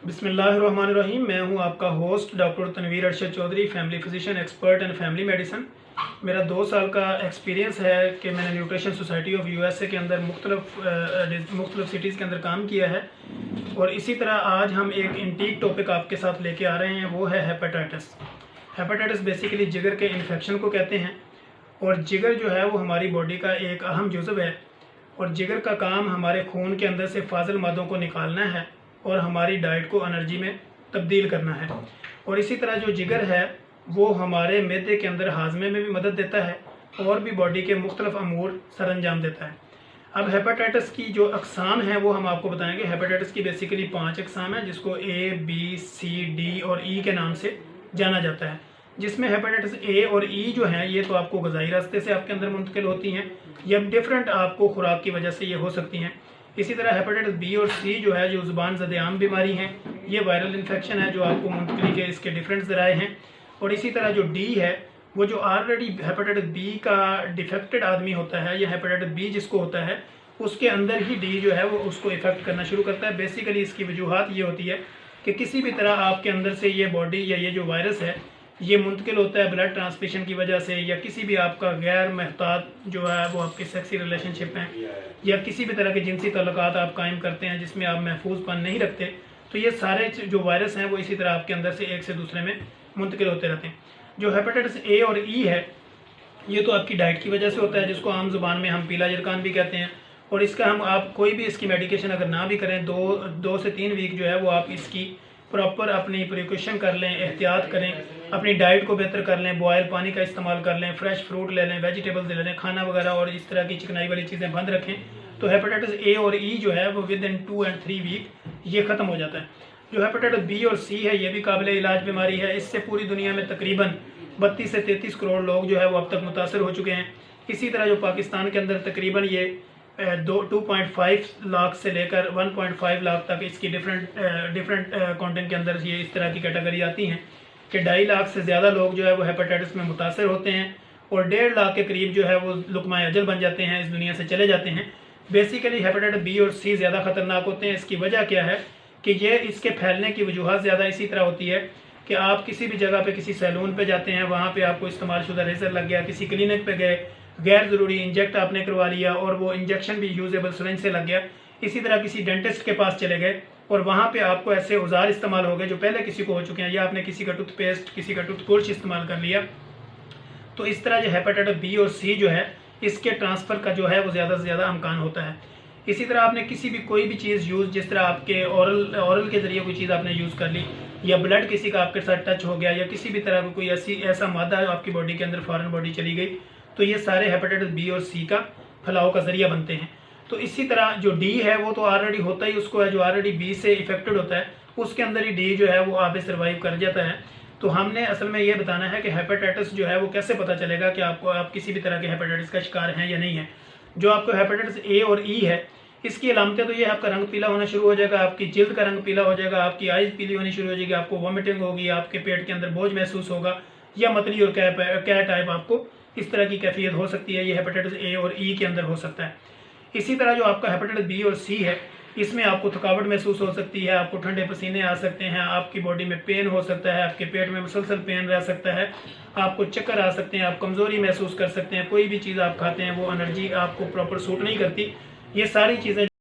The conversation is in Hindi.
बिस्मिल्लाहिर्रहमानिर्रहीम। मैं हूं आपका host doctor Tanveer Arshad Chaudhary, family physician expert and family medicine. मेरा 2 साल का एक्सपीरियंस है कि मैंने न्यूट्रिशन सोसाइटी ऑफ यूएसए के अंदर मुख्तलिफ सिटीज़ के अंदर काम किया है। और इसी तरह आज हम एक इंटीक टॉपिक आपके साथ लेके आ रहे हैं, वो है हेपेटाइटिस। हेपेटाइटिस बेसिकली जिगर के इन्फेक्शन को कहते हैं। और जिगर जो है वो हमारी बॉडी का एक अहम जुज़व है। और जिगर का काम हमारे खून के अंदर से फाजिल मादों को निकालना है और हमारी डाइट को एनर्जी में तब्दील करना है। और इसी तरह जो जिगर है वो हमारे मैदे के अंदर हाजमे में भी मदद देता है और भी बॉडी के मुख्तलिफ अमूर सर अंजाम देता है। अब हेपेटाइटिस की जो अकसाम है वो हम आपको बताएंगे। हेपेटाइटिस की बेसिकली 5 अकसाम है, जिसको ए, बी, सी, डी और ई के नाम से जाना जाता है। जिसमें हेपेटाइटिस ए और ई जो हैं ये तो आपको ग़ज़ाई रास्ते से आपके अंदर मुंतकिल होती हैं या डिफरेंट आपको खुराक की वजह से ये हो सकती हैं। इसी तरह हेपेटाइटिस बी और सी जो है, जो ज़ुबान ज़द-ए-आम बीमारी हैं, ये वायरल इन्फेक्शन है जो आपको मुंतकिली के इसके डिफरेंट ज़राए हैं। और इसी तरह जो डी है वो जो ऑलरेडी हेपेटाइटिस बी का डिफेक्टेड आदमी होता है या हेपेटाइटिस बी जिसको होता है, उसके अंदर ही डी जो है वो उसको इफेक्ट करना शुरू करता है। बेसिकली इसकी वजूहत ये होती है कि किसी भी तरह आपके अंदर से ये बॉडी या ये जो वायरस है ये मुंतकिल होता है ब्लड ट्रांसमिशन की वजह से, या किसी भी आपका गैर महतात जो है वो आपके सेक्सी रिलेशनशिप हैं या किसी भी तरह के जिनसी तल्लुकात आप कायम करते हैं जिसमें आप महफूजपन नहीं रखते, तो ये सारे जो वायरस हैं वो इसी तरह आपके अंदर से एक से दूसरे में मुंतकिल होते रहते हैं। जो हेपेटाइटिस ए और ई है ये तो आपकी डाइट की वजह से होता है, जिसको आम जुबान में हम पीला जरकान भी कहते हैं। और इसका हम आप कोई भी इसकी मेडिकेशन अगर ना भी करें, दो से 3 वीक जो है वो आप इसकी प्रॉपर अपनी प्रिकॉशन कर लें, एहतियात करें, अपनी डाइट को बेहतर कर लें, बॉयल पानी का इस्तेमाल कर लें, फ्रेश फ्रूट ले लें, वेजिटेबल्स ले लें, खाना वगैरह और इस तरह की चिकनाई वाली चीज़ें बंद रखें, तो हेपेटाइटिस ए और ई जो है वो विद इन 2 and 3 वीक ये ख़त्म हो जाता है। जो हेपेटाइटिस बी और सी है ये भी काबिल इलाज बीमारी है। इससे पूरी दुनिया में तकरीबन 32 से 33 करोड़ लोग जो है वो अब तक मुतासर हो चुके हैं। इसी तरह जो पाकिस्तान के अंदर तकरीबन ये 2.5 लाख से लेकर 1.5 लाख तक इसकी डिफरेंट कंटेंट के अंदर ये इस तरह की कैटेगरी आती हैं कि 2.5 लाख से ज़्यादा लोग जो है वो हेपेटाइटिस में मुतासर होते हैं और 1.5 लाख के करीब जो है वो लुकमा अजल बन जाते हैं, इस दुनिया से चले जाते हैं। बेसिकली हेपेटाइटिस बी और सी ज़्यादा ख़तरनाक होते हैं। इसकी वजह क्या है कि ये इसके फैलने की वजूहत ज़्यादा इसी तरह होती है कि आप किसी भी जगह पे किसी सैलून पे जाते हैं, वहाँ पे आपको इस्तेमाल शुदा रेजर लग गया, किसी क्लिनिक पे गए, गैर ज़रूरी इंजेक्ट आपने करवा लिया और वो इंजेक्शन भी यूजेबल सिरिंज से लग गया। इसी तरह किसी डेंटिस्ट के पास चले गए और वहाँ पे आपको ऐसे औजार इस्तेमाल हो गए जो पहले किसी को हो चुके हैं, या आपने किसी का टूथपेस्ट, किसी का टूथब्रश इस्तेमाल कर लिया। तो इस तरह जो हेपेटाइटिस बी और सी जो है इसके ट्रांसफ़र का जो है वो ज़्यादा से ज़्यादा अमकान होता है। इसी तरह आपने किसी भी कोई भी चीज़ यूज़, जिस तरह आपके औरल के ज़रिए कोई चीज़ आपने यूज़ कर ली, या ब्लड किसी का आपके साथ टच हो गया, या किसी भी तरह का कोई ऐसा मादा है आपकी बॉडी के अंदर फॉरेन बॉडी चली गई, तो ये सारे हेपेटाइटिस बी और सी का फैलाव का ज़रिया बनते हैं। तो इसी तरह जो डी है वो तो ऑलरेडी होता ही उसको है, जो ऑलरेडी बी से इफेक्टेड होता है उसके अंदर ही डी जो है वो आगे सर्वाइव कर जाता है। तो हमने असल में ये बताना है कि हेपेटाइटिस जो है वो कैसे पता चलेगा कि आप किसी भी तरह के हेपेटाइटिस का शिकार हैं या नहीं है। जो आपको हेपेटाइटिस ए और ई है इसकी अलामतें तो ये आपका रंग पीला होना शुरू हो जाएगा, आपकी जिल्द का रंग पीला हो जाएगा, आपकी आइज़ पीली होनी शुरू हो जाएगी, आपको वॉमिटिंग होगी, आपके पेट के अंदर बोझ महसूस होगा, या मतली और क्या टाइप आपको इस तरह की कैफियत हो सकती है। ये हेपेटाइटिस ए और ई के अंदर हो सकता है। इसी तरह जो आपका हेपेटाइटिस बी और सी है इसमें आपको थकावट महसूस हो सकती है, आपको ठंडे पसीने आ सकते हैं, आपकी बॉडी में पेन हो सकता है, आपके पेट में मुसलसल पेन रह सकता है, आपको चक्कर आ सकते हैं, आप कमज़ोरी महसूस कर सकते हैं, कोई भी चीज़ आप खाते हैं वो एनर्जी आपको प्रॉपर सूट नहीं करती। ये सारी चीज़ें